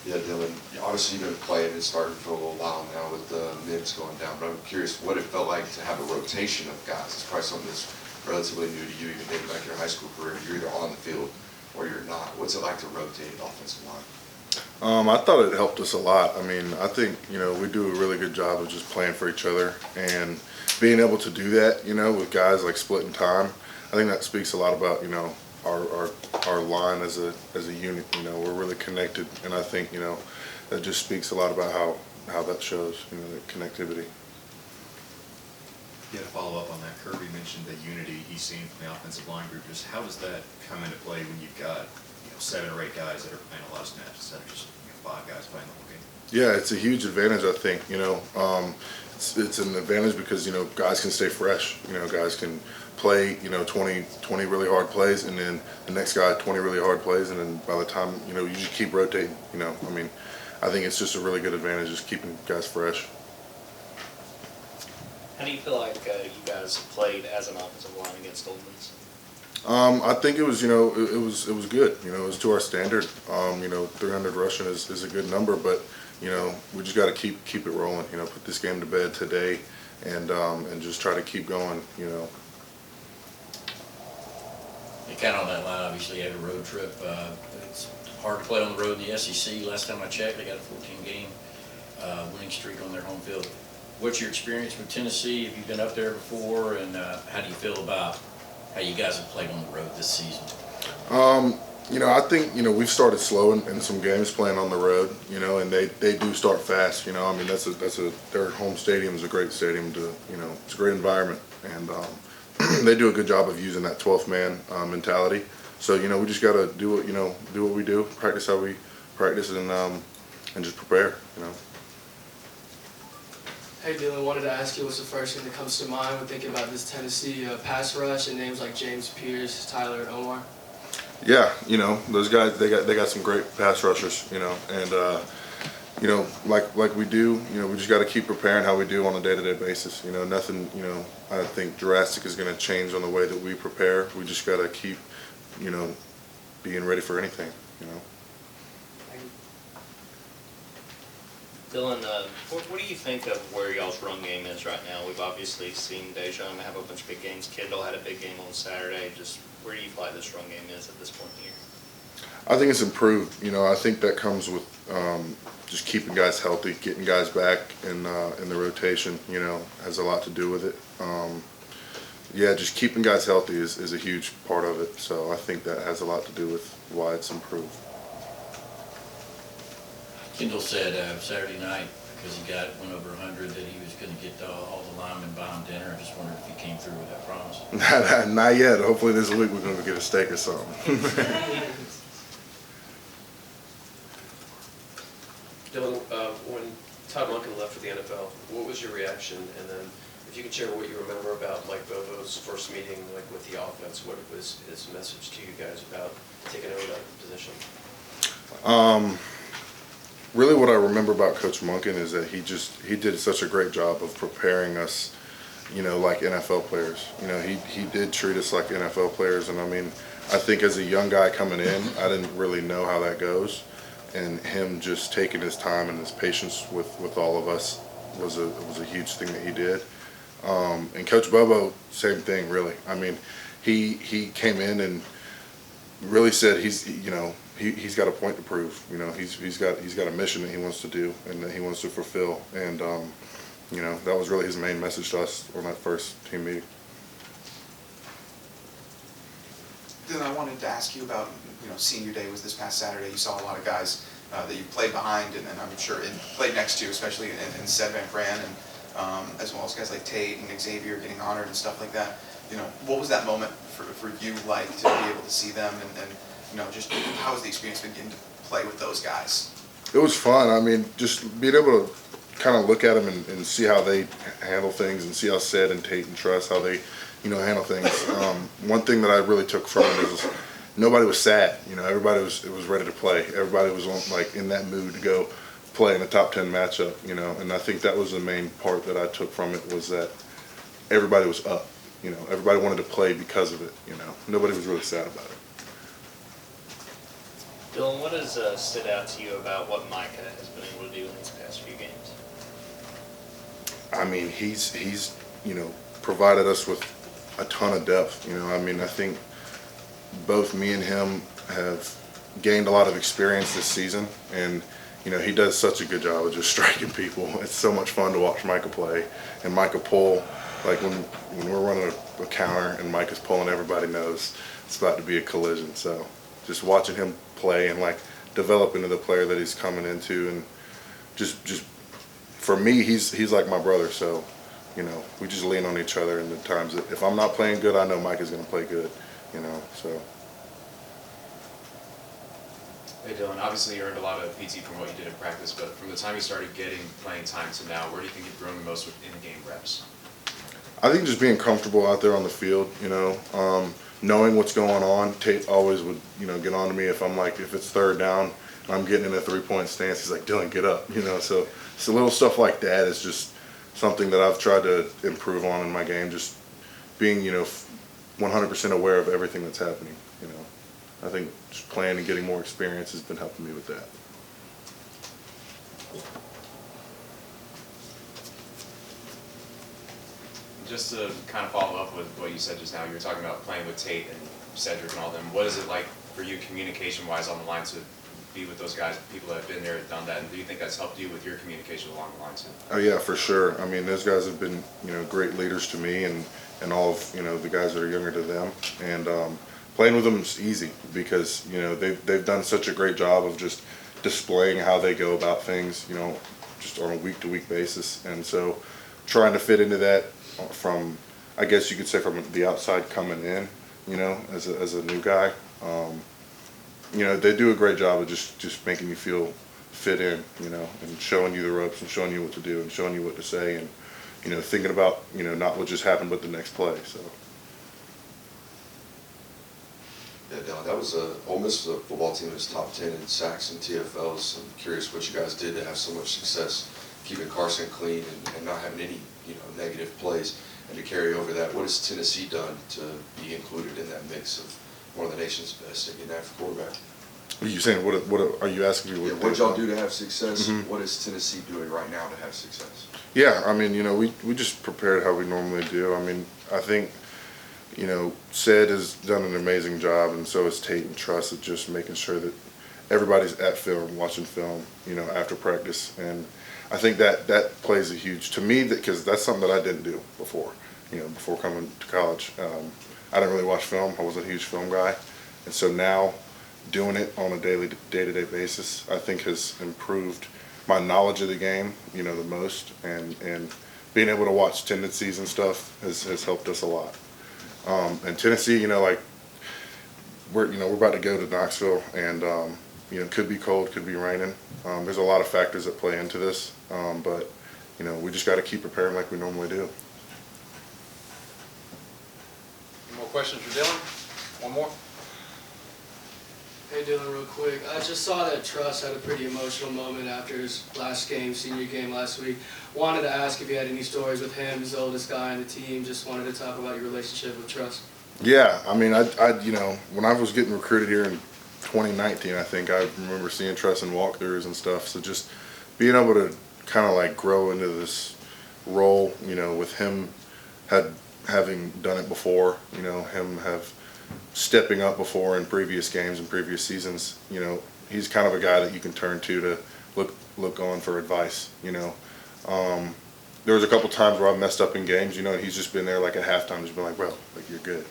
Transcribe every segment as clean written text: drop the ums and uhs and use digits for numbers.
Yeah, Dylan, obviously you've been playing and starting for a little while now with the mids going down, but I'm curious what it felt like to have a rotation of guys. It's probably something that's relatively new to you, even dating back your high school career. You're either on the field or you're not. What's it like to rotate offensive line? I thought it helped us a lot. I mean, I think, we do a really good job of just playing for each other and being able to do that, with guys like splitting time. I think that speaks a lot about, our line as a unit. We're really connected, and I think, that just speaks a lot about how that shows, the connectivity. Yeah, to follow up on that, Kirby mentioned the unity he's seen from the offensive line group. Just how does that come into play when you've got 7 or 8 guys that are playing a lot of snaps instead of just 5 guys playing the whole game? Yeah, it's a huge advantage, I think. It's an advantage because guys can stay fresh. Guys can play 20 really hard plays, and then the next guy 20 really hard plays, and then by the time you just keep rotating. I think it's just a really good advantage, just keeping guys fresh. How do you feel like you guys played as an offensive line against Ole Miss? I think it was, it was good. It was to our standard. 300 rushing is a good number, but we just got to keep it rolling. Put this game to bed today, and just try to keep going. And kind of on that line, obviously, you had a road trip. It's hard to play on the road in the SEC. Last time I checked, they got a 14-game winning streak on their home field. What's your experience with Tennessee? Have you been up there before, and how do you feel about how you guys have played on the road this season? I think, we've started slow in some games playing on the road, and they do start fast. Their home stadium is a great stadium to, it's a great environment, and they do a good job of using that 12th man mentality. So, we just got to do what we do, practice how we practice, and just prepare, Hey Dylan, wanted to ask you what's the first thing that comes to mind when thinking about this Tennessee pass rush and names like James Pierce, Tyler, and Omar? Yeah, those guys, they got some great pass rushers, and like we do, we just got to keep preparing how we do on a day-to-day basis. Nothing, I think drastic is going to change on the way that we prepare. We just got to keep, being ready for anything, Dylan, what do you think of where y'all's run game is right now? We've obviously seen Dejan have a bunch of big games. Kendall had a big game on Saturday. Just where do you feel like this run game is at this point in the year? I think it's improved. I think that comes with just keeping guys healthy, getting guys back in the rotation. Has a lot to do with it. Yeah, just keeping guys healthy is a huge part of it. So I think that has a lot to do with why it's improved. Kendall said Saturday night, because he went over 100, that he was going to get all the linemen buy him dinner. I just wondered if he came through with that promise. Not yet. Hopefully this week we're going to get a steak or something. Dylan, when Todd Monken left for the NFL, what was your reaction? And then if you could share what you remember about Mike Bobo's first meeting with the offense, what was his message to you guys about taking over that position? Really what I remember about Coach Monken is that he did such a great job of preparing us, like NFL players. He did treat us like NFL players, and I think as a young guy coming in, I didn't really know how that goes, and him just taking his time and his patience with all of us was a huge thing that he did. And Coach Bobo, same thing, really. He came in and really said he's got a point to prove. He's got a mission that he wants to do and that he wants to fulfill. And that was really his main message to us on that first team meeting. Dylan, I wanted to ask you about, senior day was this past Saturday. You saw a lot of guys that you played behind and I'm sure played next to, especially in Sed Van Fran, and as well as guys like Tate and Xavier getting honored and stuff like that. What was that moment for you like to be able to see them and just how was the experience been getting to play with those guys? It was fun. Just being able to kind of look at them and see how they handle things and see how Sed and Tate and Truss, how they, handle things. One thing that I really took from it is nobody was sad. Everybody was ready to play. Everybody was in that mood to go play in a top 10 matchup. And I think that was the main part that I took from it was that everybody was up. Everybody wanted to play because of it. Nobody was really sad about it. Dylan, what has stood out to you about what Micah has been able to do in these past few games? I mean, he's provided us with a ton of depth. I mean, I think both me and him have gained a lot of experience this season, and he does such a good job of just striking people. It's so much fun to watch Micah play and Micah pull. Like when we're running a counter and Micah's pulling, everybody knows it's about to be a collision. So just watching him play and develop into the player that he's coming into, and just for me, he's like my brother. So we just lean on each other in the times that if I'm not playing good, I know Micah's going to play good. So. Hey Dylan, obviously you earned a lot of PT from what you did in practice, but from the time you started getting playing time to now, where do you think you've grown the most with in-game reps? I think just being comfortable out there on the field, knowing what's going on. Tate always would, get on to me if if it's third down and I'm getting in a three-point stance, he's like, Dylan, get up, So little stuff like that is just something that I've tried to improve on in my game, just being, 100% aware of everything that's happening, I think just playing and getting more experience has been helping me with that. Just to kind of follow up with what you said just now, you were talking about playing with Tate and Cedric and all them. What is it like for you communication-wise on the line to be with those guys, people that have been there, done that, and do you think that's helped you with your communication along the line too? Oh yeah, for sure. I mean, those guys have been, great leaders to me and all of, the guys that are younger to them. And playing with them is easy because, they've done such a great job of just displaying how they go about things, just on a week-to-week basis. And so trying to fit into that from, I guess you could say from the outside coming in, as a new guy, they do a great job of just making you feel fit in, and showing you the ropes and showing you what to do and showing you what to say and, thinking about, not what just happened but the next play. So. Yeah, Dylan, that was Ole Miss was a football team that's top 10 in sacks and TFLs. I'm curious what you guys did to have so much success keeping Carson clean and not having any, negative plays, and to carry over that. What has Tennessee done to be included in that mix of one of the nation's best Indian quarterback? Are you saying what are you asking me? What y'all do to have success? Mm-hmm. What is Tennessee doing right now to have success? Yeah, I mean, we just prepared how we normally do. I mean, I think, Ced has done an amazing job, and so has Tate and Truss at just making sure that everybody's at film, watching film, after practice. And I think that plays a huge, to me, because that's something that I didn't do before, before coming to college. I didn't really watch film. I wasn't a huge film guy. And so now doing it on a day-to-day basis, I think has improved my knowledge of the game, the most. And being able to watch tendencies and stuff has helped us a lot. And Tennessee, we're about to go to Knoxville, and could be cold, could be raining. There's a lot of factors that play into this, but we just got to keep preparing like we normally do. Any more questions for Dylan? One more. Hey Dylan, real quick. I just saw that Truss had a pretty emotional moment after his last game, senior game last week. Wanted to ask if you had any stories with him, his oldest guy on the team. Just wanted to talk about your relationship with Truss. Yeah, I mean, I when I was getting recruited here in 2019, I think I remember seeing Truss in walkthroughs and stuff. So just being able to kind of grow into this role, with him having done it before, him have stepping up before in previous games and previous seasons, he's kind of a guy that you can turn to look on for advice, There was a couple times where I messed up in games, and he's just been there at halftime, just been like, bro, you're good,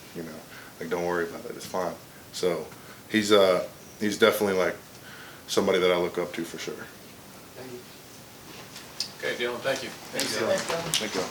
don't worry about it, it's fine. So he's definitely somebody that I look up to for sure. Thank you. Okay, Dylan, thank you. Thank you.